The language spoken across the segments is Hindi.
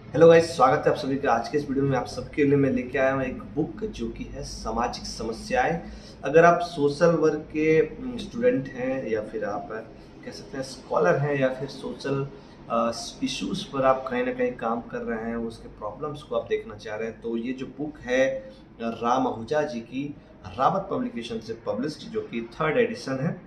हेलो गाइस, स्वागत है आप सभी का। आज के इस वीडियो में आप सबके लिए मैं लेके आया हूँ एक बुक जो कि है सामाजिक समस्याएं। अगर आप सोशल वर्क के स्टूडेंट हैं या फिर आप कह सकते हैं स्कॉलर हैं या फिर सोशल इश्यूज पर आप कहीं ना कहीं काम कर रहे हैं, उसके प्रॉब्लम्स को आप देखना चाह रहे हैं, तो ये जो बुक है राम आहूजा जी की रावत पब्लिकेशन से पब्लिश्ड, जो कि थर्ड एडिशन है,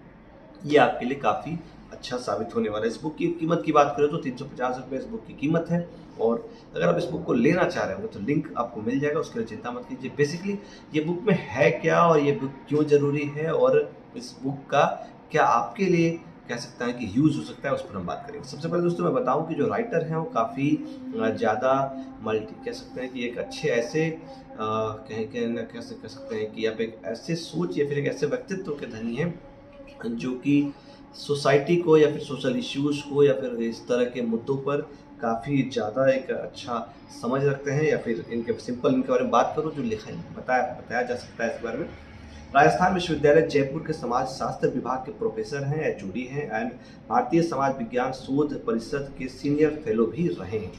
ये आपके लिए काफ़ी अच्छा साबित होने वाला है। इस बुक की कीमत की बात करें तो 350 रुपये इस बुक की कीमत है। और अगर आप इस बुक को लेना चाह रहे होंगे तो लिंक आपको मिल जाएगा, उसके लिए चिंता मत कीजिए। बेसिकली ये बुक में है क्या और ये बुक क्यों ज़रूरी है और इस बुक का क्या आपके लिए कह सकते हैं कि यूज़ हो सकता है, उस पर हम बात करेंगे। सबसे पहले दोस्तों मैं बताऊं कि जो राइटर हैं वो काफ़ी ज़्यादा मल्टी कह सकते हैं कि एक अच्छे ऐसे कहीं कहीं कैसे कह सकते हैं कि आप एक ऐसे सोच या फिर एक ऐसे व्यक्तित्व के धनी हैं जो कि सोसाइटी को या फिर सोशल इश्यूज़ को या फिर इस तरह के मुद्दों पर काफ़ी ज़्यादा एक अच्छा समझ रखते हैं, या फिर इनके सिंपल इनके बारे में बात करूँ जो लिखा बताया बताया जा सकता है इस बारे में। राजस्थान विश्वविद्यालय जयपुर के समाज शास्त्र विभाग के प्रोफेसर हैं, एचओडी हैं एंड भारतीय समाज विज्ञान शोध परिषद के सीनियर फेलो भी रहे हैं।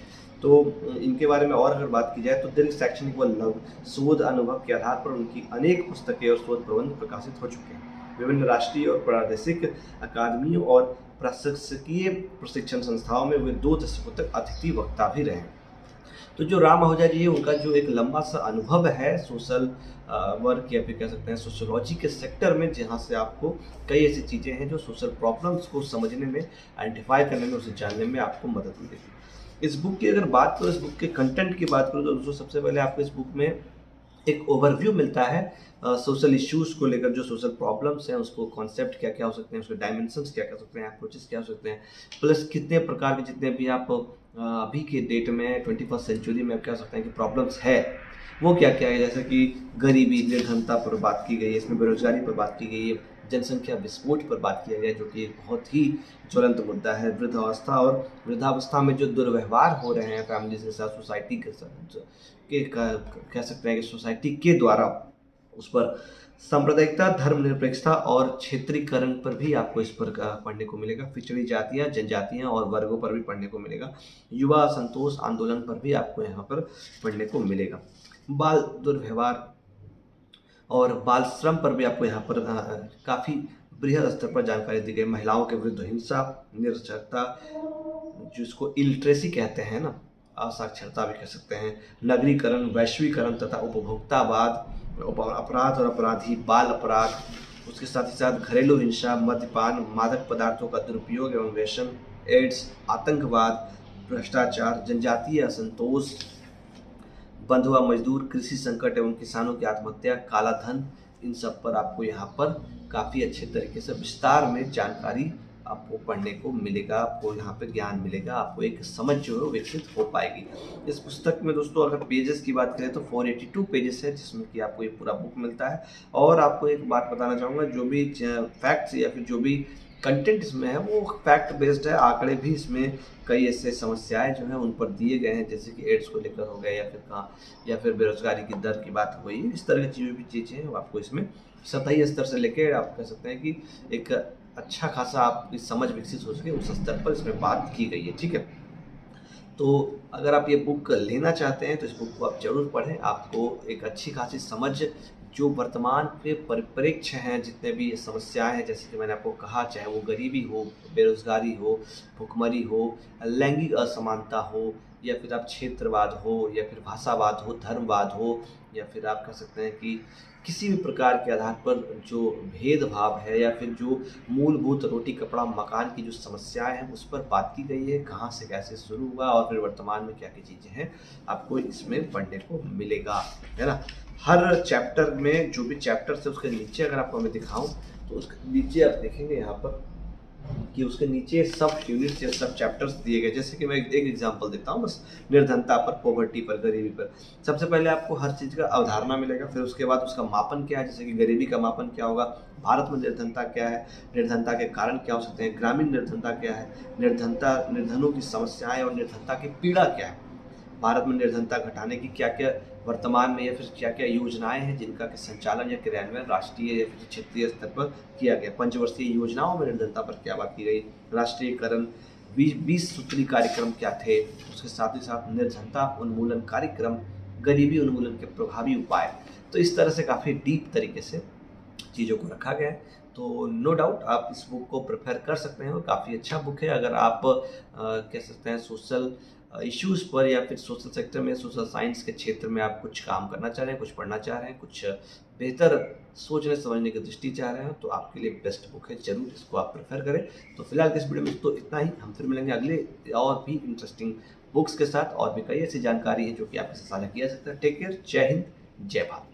तो इनके बारे में और अगर बात की जाए तो दीर्घ शैक्षणिक व लघु शोध अनुभव के आधार पर उनकी अनेक पुस्तकें और शोध प्रबंध प्रकाशित हो चुके हैं। विभिन्न राष्ट्रीय और प्रादेशिक अकादमियों और प्रशासकीय प्रशिक्षण संस्थाओं में वे 2 दशकों तक अतिथि वक्ता भी रहे। तो जो राम आहूजा जी है उनका जो एक लंबा सा अनुभव है सोशल वर्क या फिर कह सकते हैं सोशियोलॉजी के सेक्टर में, जहाँ से आपको कई ऐसी चीज़ें हैं जो सोशल प्रॉब्लम्स को समझने में, आइडेंटिफाई करने में, उसे जानने में आपको मदद मिलेगी। इस बुक की अगर बात करो, इस बुक के कंटेंट की बात करो तो दोस्तों सबसे पहले आपको इस बुक में एक ओवरव्यू मिलता है सोशल इश्यूज़ को लेकर। जो सोशल प्रॉब्लम्स हैं उसको कॉन्सेप्ट क्या क्या हो सकते हैं, उसके डायमेंशंस क्या क्या हो सकते हैं, अप्रोचेस क्या हो सकते हैं, प्लस कितने प्रकार के जितने भी आप अभी के डेट में 21st सेंचुरी में आप कह सकते हैं कि प्रॉब्लम्स है वो क्या क्या है। जैसे कि गरीबी निर्धनता पर बात की गई है, इसमें बेरोजगारी पर बात की गई है, जनसंख्या विस्फोट पर बात किया गया है जो कि एक बहुत ही ज्वलंत मुद्दा है, वृद्धावस्था और वृद्धावस्था में जो दुर्व्यवहार हो रहे हैं फैमिलीज के साथ, सोसाइटी के साथ कह सकते हैं कि सोसाइटी के द्वारा उस पर सांप्रदायिकता, धर्मनिरपेक्षता और क्षेत्रीकरण पर भी आपको इस पर पढ़ने को मिलेगा। पिछड़ी जातियाँ, जनजातियाँ और वर्गों पर भी पढ़ने को मिलेगा। युवा असंतोष आंदोलन पर भी आपको यहाँ पर पढ़ने को मिलेगा। बाल दुर्व्यवहार और बाल श्रम पर भी आपको यहाँ पर काफ़ी बृहद स्तर पर जानकारी दी गई। महिलाओं के विरुद्ध हिंसा, निरक्षरता जिसको इलिटरेसी कहते हैं ना, असाक्षरता भी कह सकते हैं, नगरीकरण, वैश्वीकरण तथा उपभोक्तावाद, अपराध और अपराधी, बाल अपराध, उसके साथ ही साथ घरेलू हिंसा, मद्यपान, मादक पदार्थों का दुरुपयोग एवं व्यसन, एड्स, आतंकवाद, भ्रष्टाचार, जनजातीय असंतोष, बंधुआ मजदूर, कृषि संकट एवं किसानों की आत्महत्या, काला धन, इन सब पर आपको यहाँ पर काफ़ी अच्छे तरीके से विस्तार में जानकारी आपको पढ़ने को मिलेगा, आपको यहाँ पे ज्ञान मिलेगा, आपको एक समझ जो है वो विकसित हो पाएगी। इस पुस्तक में दोस्तों अगर पेजेस की बात करें तो 482 पेजेस है, जिसमें कि आपको ये पूरा बुक मिलता है। और आपको एक बात बताना चाहूँगा, जो भी फैक्ट्स या फिर जो भी कंटेंट इसमें है वो फैक्ट बेस्ड है। आंकड़े भी इसमें कई ऐसे समस्याएं जो हैं उन पर दिए गए हैं, जैसे कि एड्स को लेकर हो गया, या फिर कहाँ, या फिर बेरोजगारी की दर की बात हो गई, इस तरह की चीज़ें हैं वो आपको इसमें सतही स्तर से लेकर आप कह सकते हैं कि एक अच्छा खासा आपकी समझ विकसित हो सके उस स्तर पर इसमें बात की गई है। ठीक है, तो अगर आप ये बुक लेना चाहते हैं तो इस बुक को आप ज़रूर पढ़ें। आपको एक अच्छी खासी समझ जो वर्तमान के परिप्रेक्ष्य हैं, जितने भी समस्याएं हैं, जैसे कि मैंने आपको कहा, चाहे वो गरीबी हो, बेरोजगारी हो, भुखमरी हो, लैंगिक असमानता हो, या फिर आप क्षेत्रवाद हो, या फिर भाषावाद हो, धर्मवाद हो, या फिर आप कह सकते हैं कि किसी भी प्रकार के आधार पर जो भेदभाव है, या फिर जो मूलभूत रोटी कपड़ा मकान की जो समस्याएं हैं उस पर बात की गई है, कहाँ से कैसे शुरू हुआ और फिर वर्तमान में क्या क्या चीज़ें हैं, आपको इसमें पढ़ने को मिलेगा, है ना। हर चैप्टर में जो भी चैप्टर्स है उसके नीचे अगर आपको मैं दिखाऊं तो उसके नीचे आप देखेंगे यहाँ पर कि उसके नीचे सब यूनिट्स या सब चैप्टर्स दिए गए। जैसे कि मैं एक एग्जांपल देता हूँ बस, निर्धनता पर, पॉवर्टी पर, गरीबी पर। सबसे पहले आपको हर चीज़ का अवधारणा मिलेगा, फिर उसके बाद उसका मापन क्या है, जैसे कि गरीबी का मापन क्या होगा, भारत में निर्धनता क्या है, निर्धनता के कारण क्या हो सकते हैं, ग्रामीण निर्धनता क्या है, निर्धनों की समस्याएं और निर्धनता की पीड़ा क्या है, भारत में निर्धनता घटाने की क्या क्या वर्तमान में या फिर क्या क्या योजनाएं हैं जिनका कि संचालन या क्रियान्वयन राष्ट्रीय या फिर क्षेत्रीय स्तर पर किया गया, पंचवर्षीय योजनाओं में निर्धनता पर क्या बात की गई, राष्ट्रीयकरण, 20 सूत्री कार्यक्रम क्या थे, उसके साथ ही साथ निर्धनता उन्मूलन कार्यक्रम, गरीबी उन्मूलन के प्रभावी उपाय। तो इस तरह से काफ़ी डीप तरीके से चीज़ों को रखा गया है। तो नो डाउट आप इस बुक को प्रेफ़र कर सकते हैं और काफ़ी अच्छा बुक है। अगर आप कह सकते हैं सोशल इश्यूज़ पर या फिर सोशल सेक्टर में, सोशल साइंस के क्षेत्र में आप कुछ काम करना चाह रहे हैं, कुछ पढ़ना चाह रहे हैं, कुछ बेहतर सोचने समझने की दृष्टि चाह रहे हैं, तो आपके लिए बेस्ट बुक है, ज़रूर इसको आप प्रेफ़र करें। तो फिलहाल इस वीडियो में तो इतना ही, हम फिर मिलेंगे अगले और भी इंटरेस्टिंग बुक्स के साथ, और भी कई ऐसी जानकारी है जो कि आपके साथ साझा किया जा सकता है। टेक केयर, जय हिंद, जय भारत।